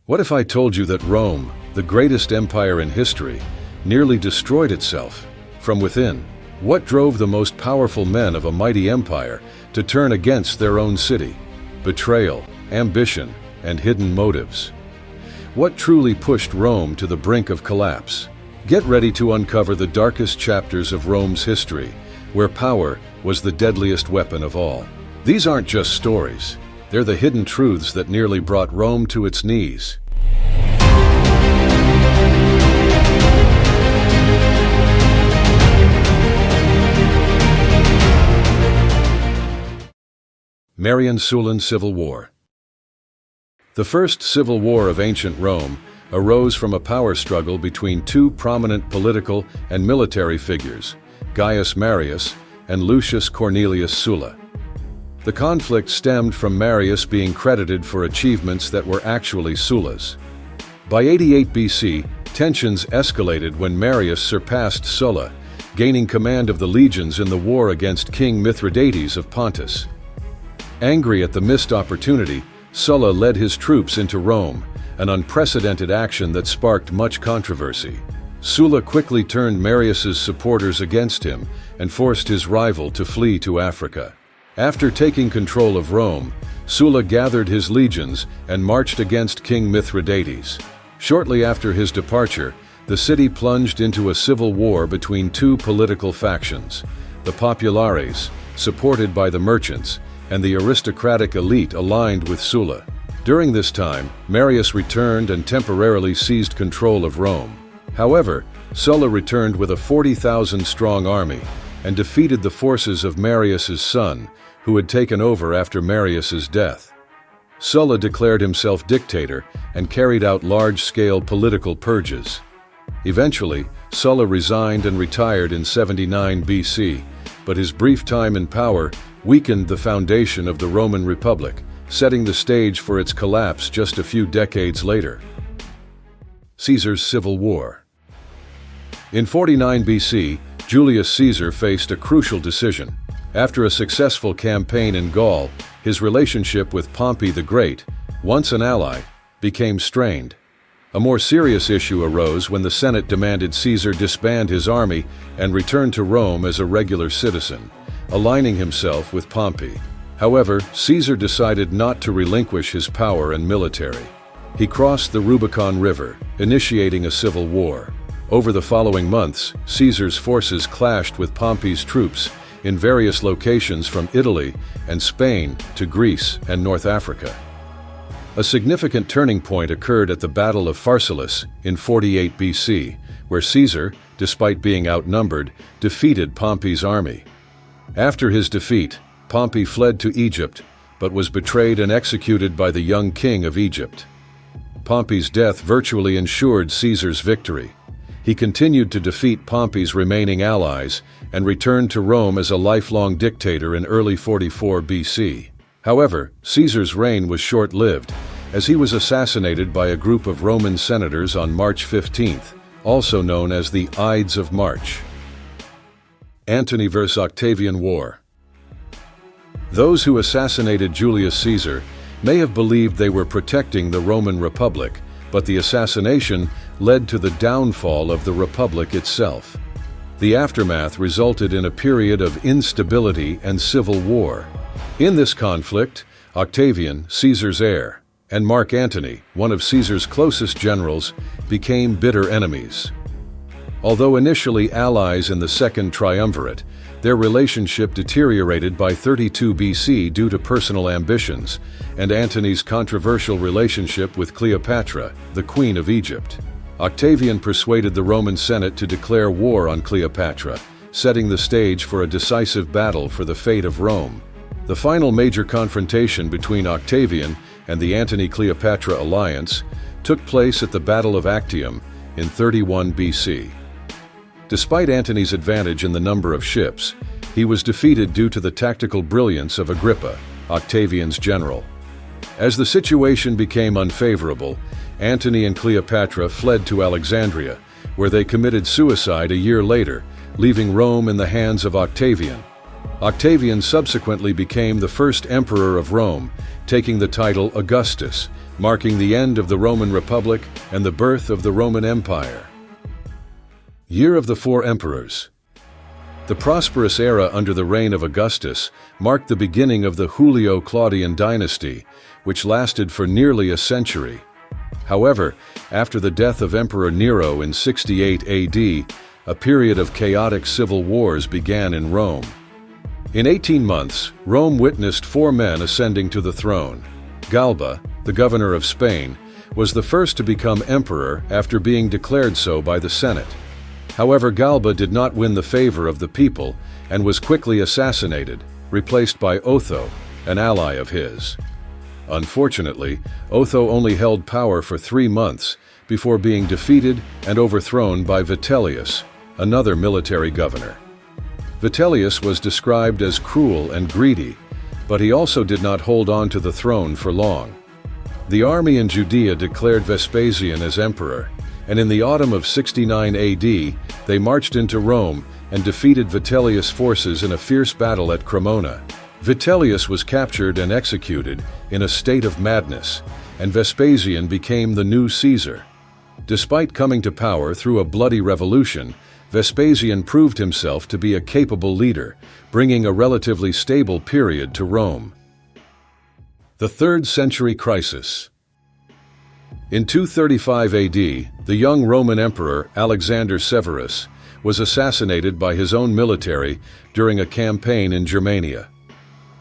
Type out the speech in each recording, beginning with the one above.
What if I told you that Rome, the greatest empire in history, nearly destroyed itself from within? What drove the most powerful men of a mighty empire to turn against their own city? Betrayal, ambition, and hidden motives. What truly pushed Rome to the brink of collapse? Get ready to uncover the darkest chapters of Rome's history, where power was the deadliest weapon of all. These aren't just stories. They're the hidden truths that nearly brought Rome to its knees. Marian-Sullan Civil War. The first civil war of ancient Rome arose from a power struggle between two prominent political and military figures, Gaius Marius and Lucius Cornelius Sulla. The conflict stemmed from Marius being credited for achievements that were actually Sulla's. By 88 BC, tensions escalated when Marius surpassed Sulla, gaining command of the legions in the war against King Mithridates of Pontus. Angry at the missed opportunity, Sulla led his troops into Rome, an unprecedented action that sparked much controversy. Sulla quickly turned Marius's supporters against him and forced his rival to flee to Africa. After taking control of Rome, Sulla gathered his legions and marched against King Mithridates. Shortly after his departure, the city plunged into a civil war between two political factions, the populares, supported by the merchants, and the aristocratic elite aligned with Sulla. During this time, Marius returned and temporarily seized control of Rome. However, Sulla returned with a 40,000-strong army and defeated the forces of Marius's son, who had taken over after Marius's death. Sulla declared himself dictator and carried out large-scale political purges. Eventually, Sulla resigned and retired in 79 BC, but his brief time in power weakened the foundation of the Roman Republic, setting the stage for its collapse just a few decades later. Caesar's Civil War. In 49 BC, Julius Caesar faced a crucial decision. After a successful campaign in Gaul, his relationship with Pompey the Great, once an ally, became strained. A more serious issue arose when the Senate demanded Caesar disband his army and return to Rome as a regular citizen, aligning himself with Pompey. However, Caesar decided not to relinquish his power and military. He crossed the Rubicon River, initiating a civil war. Over the following months, Caesar's forces clashed with Pompey's troops in various locations from Italy and Spain to Greece and North Africa. A significant turning point occurred at the Battle of Pharsalus in 48 BC, where Caesar, despite being outnumbered, defeated Pompey's army. After his defeat, Pompey fled to Egypt, but was betrayed and executed by the young king of Egypt. Pompey's death virtually ensured Caesar's victory. He continued to defeat Pompey's remaining allies and returned to Rome as a lifelong dictator in early 44 BC. However, Caesar's reign was short-lived, as he was assassinated by a group of Roman senators on March 15th, also known as the Ides of March. Antony vs. Octavian War. Those who assassinated Julius Caesar may have believed they were protecting the Roman Republic, but the assassination led to the downfall of the Republic itself. The aftermath resulted in a period of instability and civil war. In this conflict, Octavian, Caesar's heir, and Mark Antony, one of Caesar's closest generals, became bitter enemies. Although initially allies in the Second Triumvirate, their relationship deteriorated by 32 BC due to personal ambitions and Antony's controversial relationship with Cleopatra, the Queen of Egypt. Octavian persuaded the Roman Senate to declare war on Cleopatra, setting the stage for a decisive battle for the fate of Rome. The final major confrontation between Octavian and the Antony-Cleopatra alliance took place at the Battle of Actium in 31 BC. Despite Antony's advantage in the number of ships, he was defeated due to the tactical brilliance of Agrippa, Octavian's general. As the situation became unfavorable, Antony and Cleopatra fled to Alexandria, where they committed suicide a year later, leaving Rome in the hands of Octavian. Octavian subsequently became the first emperor of Rome, taking the title Augustus, marking the end of the Roman Republic and the birth of the Roman Empire. Year of the Four Emperors. The prosperous era under the reign of Augustus marked the beginning of the Julio-Claudian dynasty, which lasted for nearly a century. However, after the death of Emperor Nero in 68 AD, a period of chaotic civil wars began in Rome. In 18 months, Rome witnessed four men ascending to the throne. Galba, the governor of Spain, was the first to become emperor after being declared so by the Senate. However, Galba did not win the favor of the people and was quickly assassinated, replaced by Otho, an ally of his. Unfortunately, Otho only held power for 3 months before being defeated and overthrown by Vitellius, another military governor. Vitellius was described as cruel and greedy, but he also did not hold on to the throne for long. The army in Judea declared Vespasian as emperor, and in the autumn of 69 AD, they marched into Rome and defeated Vitellius' forces in a fierce battle at Cremona. Vitellius was captured and executed in a state of madness, and Vespasian became the new Caesar. Despite coming to power through a bloody revolution, Vespasian proved himself to be a capable leader, bringing a relatively stable period to Rome. The 3rd Century Crisis. In 235 AD, the young Roman Emperor Alexander Severus was assassinated by his own military during a campaign in Germania.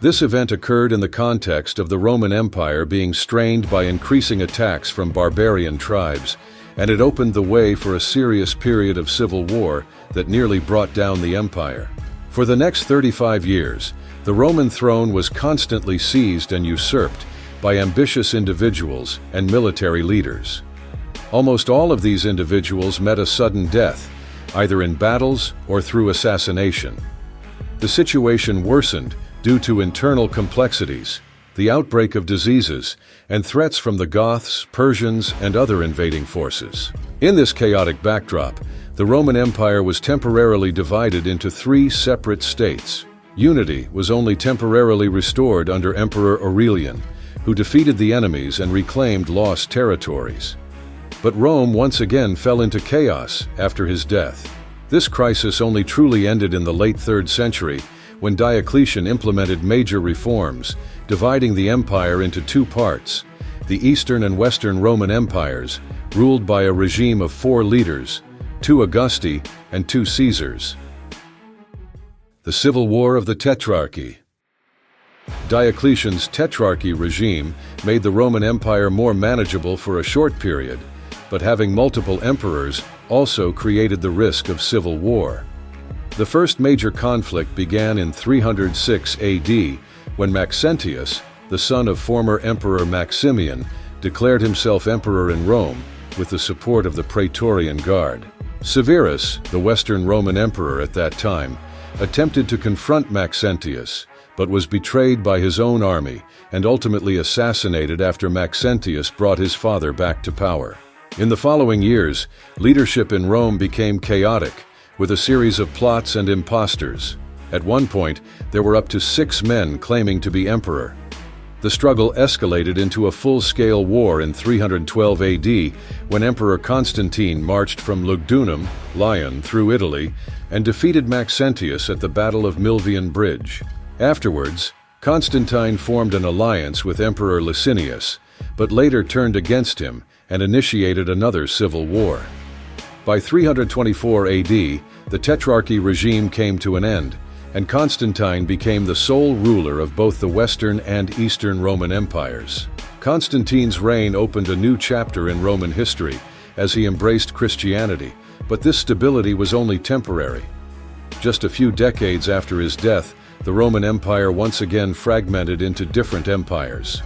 This event occurred in the context of the Roman Empire being strained by increasing attacks from barbarian tribes, and it opened the way for a serious period of civil war that nearly brought down the empire. For the next 35 years, the Roman throne was constantly seized and usurped by ambitious individuals and military leaders. Almost all of these individuals met a sudden death, either in battles or through assassination. The situation worsened due to internal complexities, the outbreak of diseases, and threats from the Goths, Persians, and other invading forces. In this chaotic backdrop, the Roman Empire was temporarily divided into 3 separate states. Unity was only temporarily restored under Emperor Aurelian, who defeated the enemies and reclaimed lost territories. But Rome once again fell into chaos after his death. This crisis only truly ended in the late 3rd century, when Diocletian implemented major reforms, dividing the empire into 2 parts, the Eastern and Western Roman empires, ruled by a regime of 4 leaders, 2 Augusti and 2 Caesars. The Civil War of the Tetrarchy. Diocletian's Tetrarchy regime made the Roman Empire more manageable for a short period, but having multiple emperors also created the risk of civil war. The first major conflict began in 306 AD, when Maxentius, the son of former Emperor Maximian, declared himself emperor in Rome with the support of the Praetorian Guard. Severus, the Western Roman emperor at that time, attempted to confront Maxentius, but was betrayed by his own army and ultimately assassinated after Maxentius brought his father back to power. In the following years, leadership in Rome became chaotic, with a series of plots and imposters. At one point, there were up to 6 men claiming to be emperor. The struggle escalated into a full-scale war in 312 AD, when Emperor Constantine marched from Lugdunum, Lyon, through Italy, and defeated Maxentius at the Battle of Milvian Bridge. Afterwards, Constantine formed an alliance with Emperor Licinius, but later turned against him and initiated another civil war. By 324 AD, the Tetrarchy regime came to an end, and Constantine became the sole ruler of both the Western and Eastern Roman empires. Constantine's reign opened a new chapter in Roman history as he embraced Christianity, but this stability was only temporary. Just a few decades after his death, the Roman Empire once again fragmented into different empires.